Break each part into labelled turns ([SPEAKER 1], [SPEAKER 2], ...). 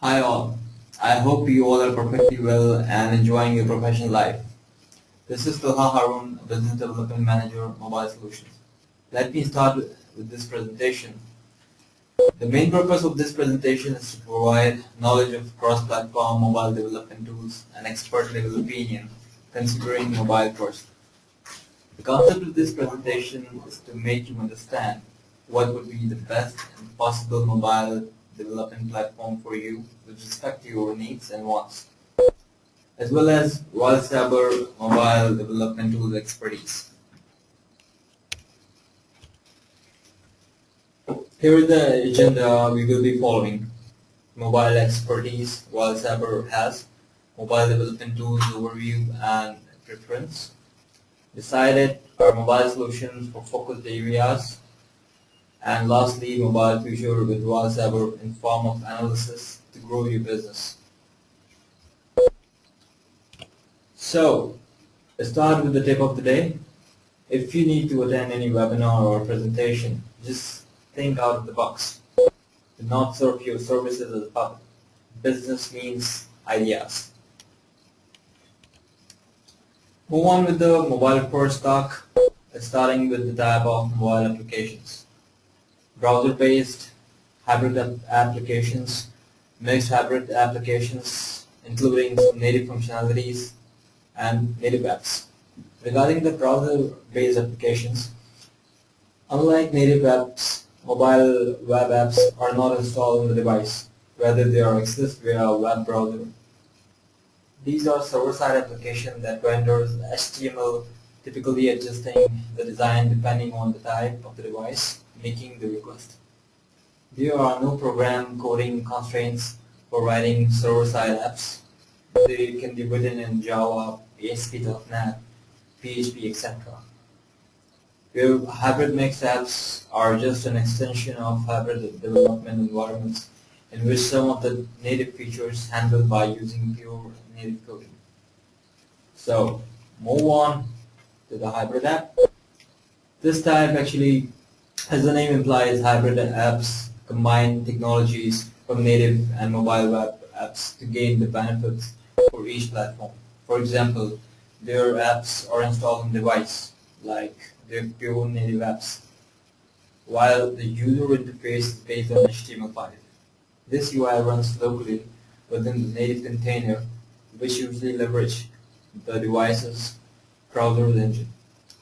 [SPEAKER 1] Hi all. I hope you all are perfectly well and enjoying your professional life. This is Toha Harun, Business Development Manager, Mobile Solutions. Let me start with this presentation. The main purpose of this presentation is to provide knowledge of cross-platform mobile development tools and expert-level opinion, considering mobile first. The concept of this presentation is to make you understand what would be the best and possible mobile development platform for you with respect to your needs and wants, as well as Royal Sabre mobile development tools expertise. Here is the agenda we will be following. Mobile expertise Royal Sabre has, mobile development tools overview and preference. Beside it are mobile solutions for focused areas, and lastly, mobile future with Royal Sabre in form of analysis to grow your business. So, let's start with the tip of the day. If you need to attend any webinar or presentation, just think out of the box. Do not serve your services as a puppet. Business means ideas. Move on with the mobile first talk, starting with the type of mobile applications. Browser-based hybrid applications, mixed hybrid applications, including some native functionalities and native apps. Regarding the browser-based applications, unlike native apps, mobile web apps are not installed on the device, rather they are accessed via a web browser. These are server-side applications that renders HTML, typically adjusting the design depending on the type of the device making the request. There are no program coding constraints for writing server-side apps. They can be written in Java, ASP.NET, PHP, etc. Where hybrid mixed apps are just an extension of hybrid development environments in which some of the native features handled by using pure native coding. So, move on to the hybrid app. This type actually, as the name implies, hybrid apps combine technologies from native and mobile web apps to gain the benefits for each platform. For example, their apps are installed on device, like their pure native apps, while the user interface is based on HTML5. This UI runs locally within the native container, which usually leverage the device's browser engine.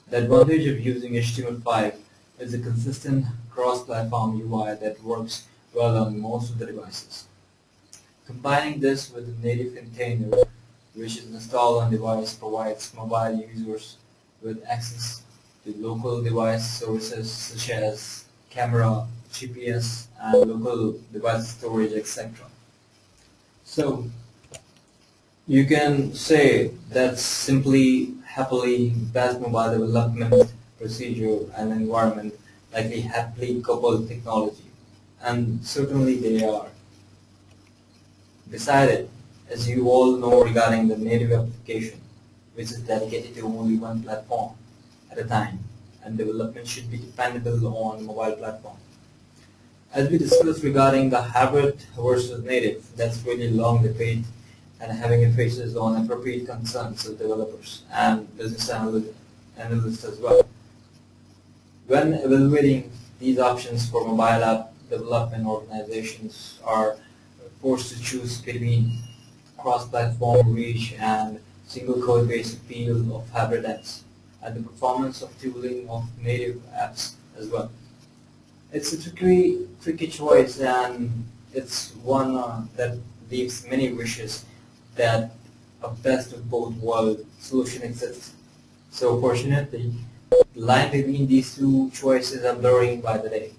[SPEAKER 1] The advantage of using HTML5 is a consistent cross-platform UI that works well on most of the devices. Combining this with the native container, which is installed on device, provides mobile users with access to local device services such as camera, GPS, and local device storage, etc. So, you can say that's simply happily best mobile development procedure and environment likely happily coupled technology, and certainly they are. Beside it, as you all know regarding the native application, which is dedicated to only one platform at a time, and development should be dependable on mobile platform. As we discussed regarding the hybrid versus native, that's really long debate and having emphasis on appropriate concerns of developers and business analysts as well. When evaluating these options for mobile app development, organizations are forced to choose between cross-platform reach and single code-based appeal of hybrid apps, and the performance of tooling of native apps as well. It's a tricky choice, and it's one that leaves many wishes that a best of both worlds solution exists. So fortunately, the line between these two choices are blurring by the day,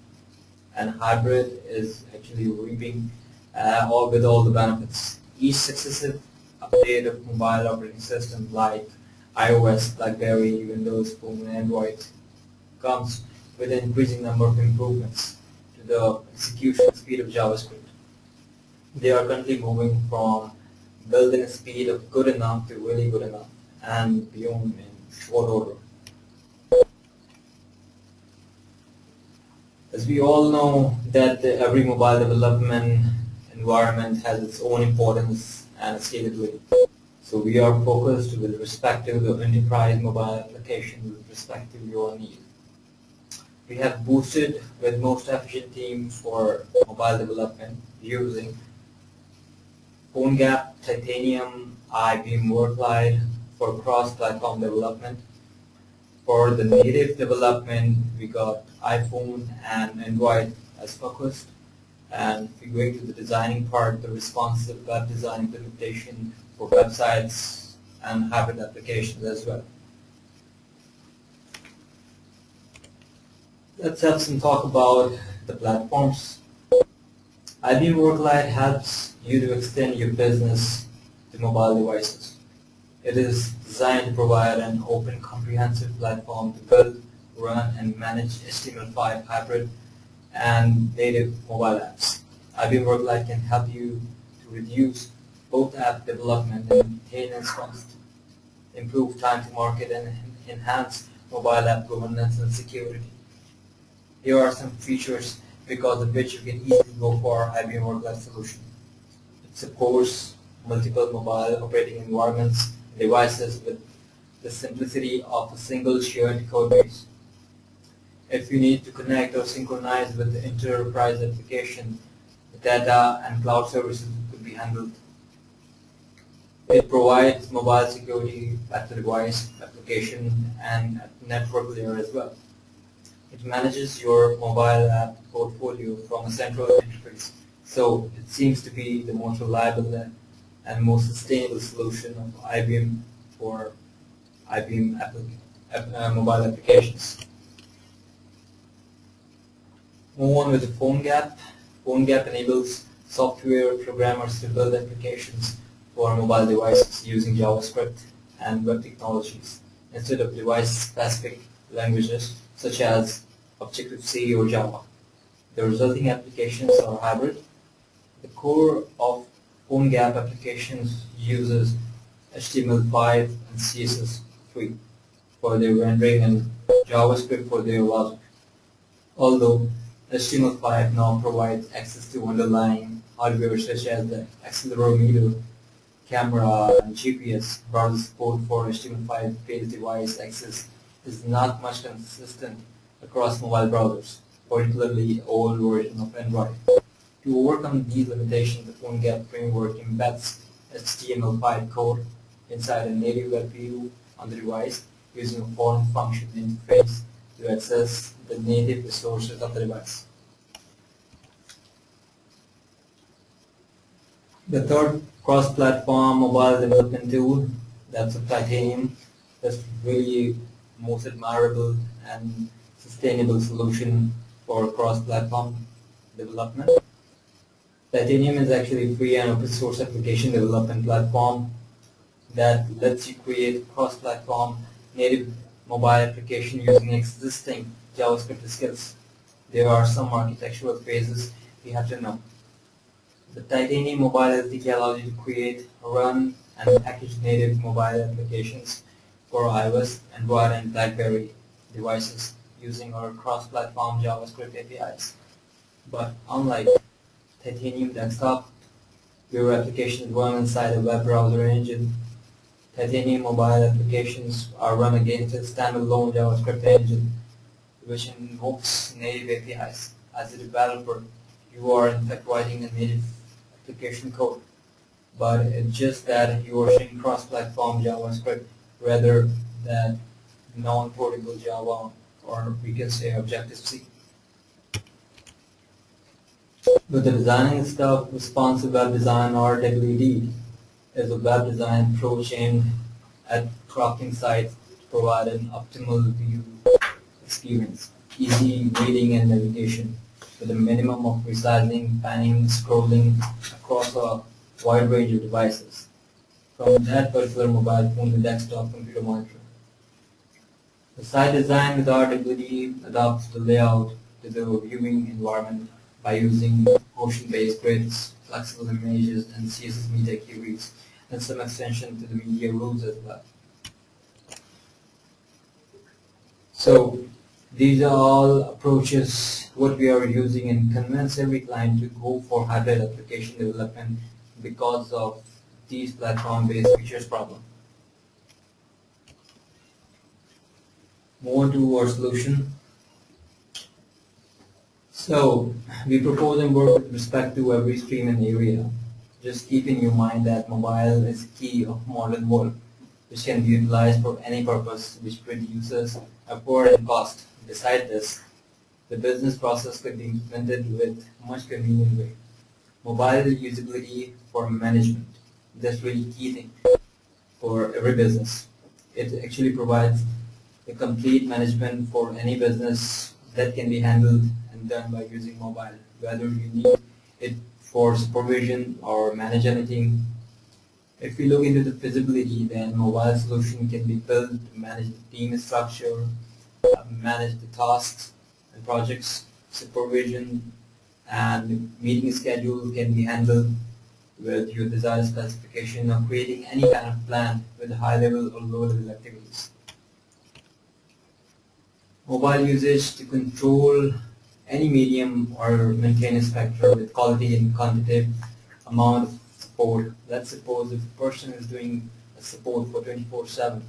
[SPEAKER 1] and hybrid is actually reaping all the benefits. Each successive update of mobile operating system like iOS, BlackBerry, Windows Phone, and Android comes with an increasing number of improvements to the execution speed of JavaScript. They are currently moving from built-in speed of good enough to really good enough and beyond in short order. As we all know that every mobile development environment has its own importance and scalability. So we are focused with respect to the enterprise mobile application with respect to your need. We have boosted with most efficient team for mobile development using PhoneGap, Titanium, IBM Worklight for cross-platform development. For the native development, we got iPhone and Android as focused. And if you're going to the designing part, the responsive web design implementation for websites and hybrid applications as well. Let's have some talk about the platforms. IBM Worklight helps you to extend your business to mobile devices. It is designed to provide an open, comprehensive platform to build, run, and manage HTML5 hybrid and native mobile apps. IBM Worklight can help you to reduce both app development and maintenance cost, improve time to market, and enhance mobile app governance and security. Here are some features because of which you can easily go for IBM Worklight solution. It supports multiple mobile operating environments, devices with the simplicity of a single shared code base. If you need to connect or synchronize with the enterprise application, the data and cloud services could be handled. It provides mobile security at the device, application, and at network layer as well. It manages your mobile app portfolio from a central interface, so it seems to be the most reliable and most sustainable solution of IBM for IBM mobile applications. Move on with the PhoneGap. PhoneGap enables software programmers to build applications for mobile devices using JavaScript and web technologies instead of device-specific languages such as Objective-C or Java. The resulting applications are hybrid. The core of PhoneGap applications uses HTML5 and CSS3 for their rendering and JavaScript for their logic. Although HTML5 now provides access to underlying hardware such as the accelerometer, camera, and GPS, browser support for HTML5-based device access is not much consistent across mobile browsers, particularly old version of Android. To overcome these limitations, the PhoneGap framework embeds HTML5 code inside a native web view on the device using a foreign function interface to access the native resources of the device. The third cross-platform mobile development tool, that's a Titanium. That's really most admirable and sustainable solution for cross-platform development. Titanium is actually a free and open source application development platform that lets you create cross-platform native mobile application using existing JavaScript skills. There are some architectural phases you have to know. The Titanium Mobile SDK allows you to create, run, and package native mobile applications for iOS, Android, and BlackBerry devices using our cross-platform JavaScript APIs. But unlike Titanium Desktop, your applications run inside a web browser engine. Titanium mobile applications are run against a standalone JavaScript engine which invokes native APIs. As a developer, you are in fact writing a native application code, but it's just that you are using cross-platform JavaScript rather than non-portable Java, or we can say Objective-C. With the designing stuff, responsive web design or WD is a web design approach aimed at crafting sites to provide an optimal view experience, easy reading and navigation, with a minimum of resizing, panning, scrolling across a wide range of devices, from that particular mobile phone to desktop computer monitor. The site design with RWD adapts the layout to the viewing environment by using motion-based grids, flexible images, and CSS media queries, and some extension to the media rules as well. So, These are all approaches what we are using and convince every client to go for hybrid application development because of these platform-based features problem. Move on to our solution. So we propose and work with respect to every stream and area. Just keep in your mind that mobile is key of modern world, which can be utilized for any purpose which reduces effort and cost. Besides this, the business process could be implemented with much convenient way. Mobile usability for management. That's really key thing for every business. It actually provides the complete management for any business that can be handled and done by using mobile, whether you need it for supervision or manage anything. If we look into the feasibility, then mobile solution can be built to manage the team structure, manage the tasks and projects, supervision and meeting schedule can be handled with your desired specification or creating any kind of plan with high level or low level activities. Mobile usage to control any medium or maintenance factor with quality and quantitative amount of support. Let's suppose if a person is doing a support for 24/7,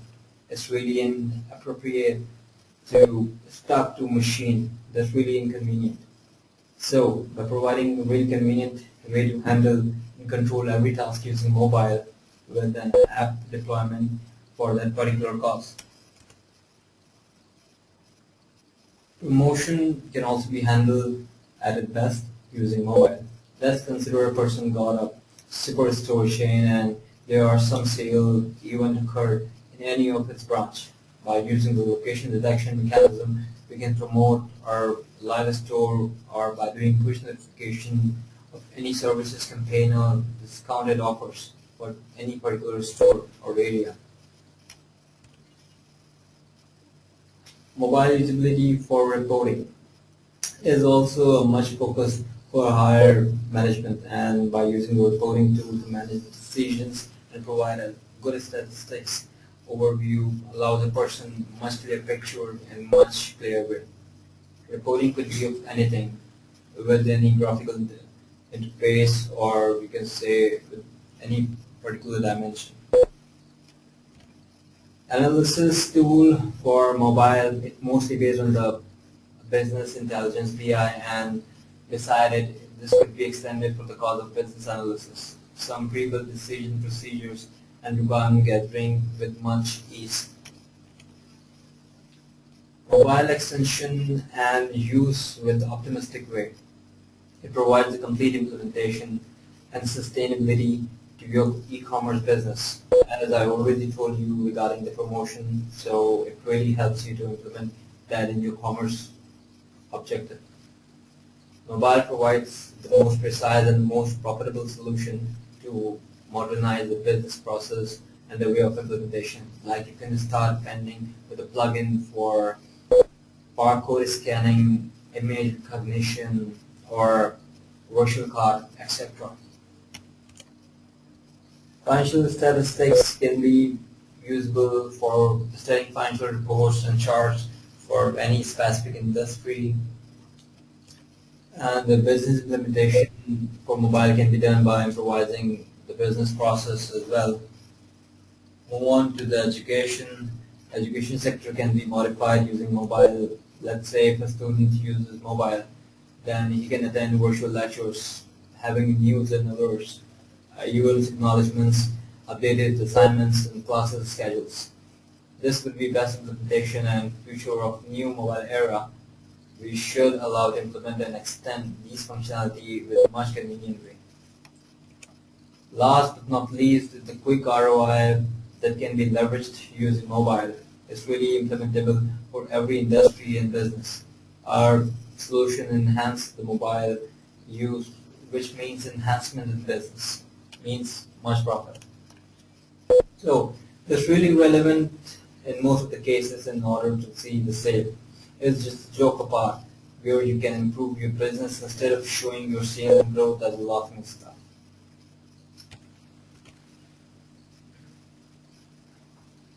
[SPEAKER 1] it's really inappropriate to stuck to machine. That's really inconvenient. So by providing a very convenient way to handle and control every task using mobile with an app deployment for that particular cause. Promotion can also be handled at its best using mobile. Let's consider a person got a superstore chain and there are some sale event occurred in any of its branch. By using the location detection mechanism, we can promote our live store or by doing push notification of any services campaign or discounted offers for any particular store or area. Mobile usability for reporting is also a much focus for higher management and by using the reporting tool to manage the decisions and provide a good statistics overview allows a person much clear picture and much clear way. Reporting could be of anything with any graphical interface or we can say with any particular dimension. Analysis tool for mobile, it mostly based on the business intelligence BI and decided this could be extended for the cause of business analysis. Some pre-built decision procedures and requirement gathering with much ease. Mobile extension and use with optimistic way. It provides a complete implementation and sustainability to your e-commerce business. As I already told you regarding the promotion, so it really helps you to implement that in your commerce objective. Mobile provides the most precise and most profitable solution to modernize the business process and the way of implementation. Like you can start pending with a plugin for barcode scanning, image recognition, or virtual card, etc. Financial statistics can be usable for studying financial reports and charts for any specific industry. And the business implementation for mobile can be done by improvising the business process as well. Move on to the education. Education sector can be modified using mobile. Let's say if a student uses mobile, then he can attend virtual lectures, having news and alerts, emails, acknowledgements, updated assignments, and classes schedules. This would be best implementation and future of new mobile era. We should allow to implement and extend these functionality with much convenient way. Last but not least, the quick ROI that can be leveraged using mobile is really implementable for every industry and business. Our solution enhance the mobile use, which means enhancement in business, means much profit. So it's really relevant in most of the cases in order to see the sale. It's just a joke apart where you can improve your business instead of showing your sales and growth as a laughing stock.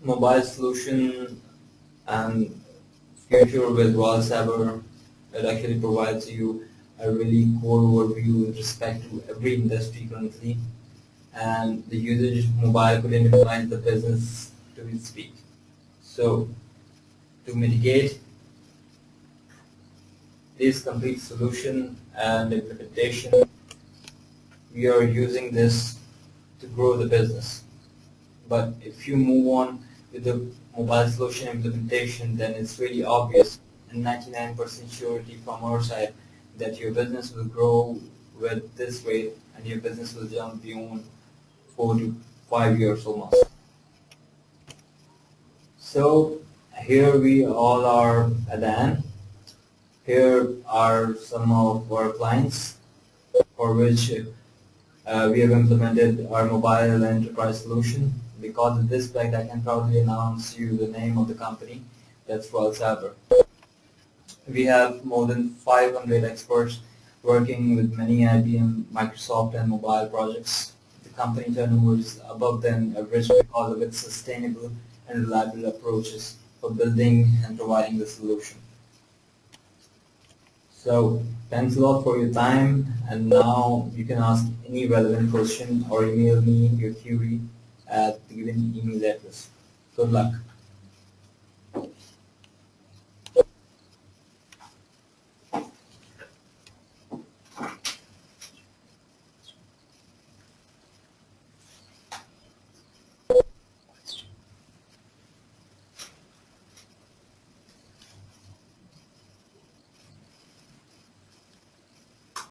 [SPEAKER 1] Mobile solution and future with WebCast, it actually provides you a really core overview with respect to every industry currently, and the usage of mobile could influence the business to its peak. So, to mitigate this complete solution and implementation, we are using this to grow the business. But if you move on with the mobile solution implementation, then it's really obvious and 99% surety from our side that your business will grow with this rate and your business will jump beyond 4 to 5 years almost. So here we all are at the end. Here are some of our clients for which we have implemented our mobile enterprise solution. Because of this fact, I can proudly announce you the name of the company. That's WebCast. We have more than 500 experts working with many IBM, Microsoft, and mobile projects. The company turnover is above than average because of its sustainable and reliable approaches for building and providing the solution. So thanks a lot for your time, and now you can ask any relevant question or email me your query at the given email address. Good luck.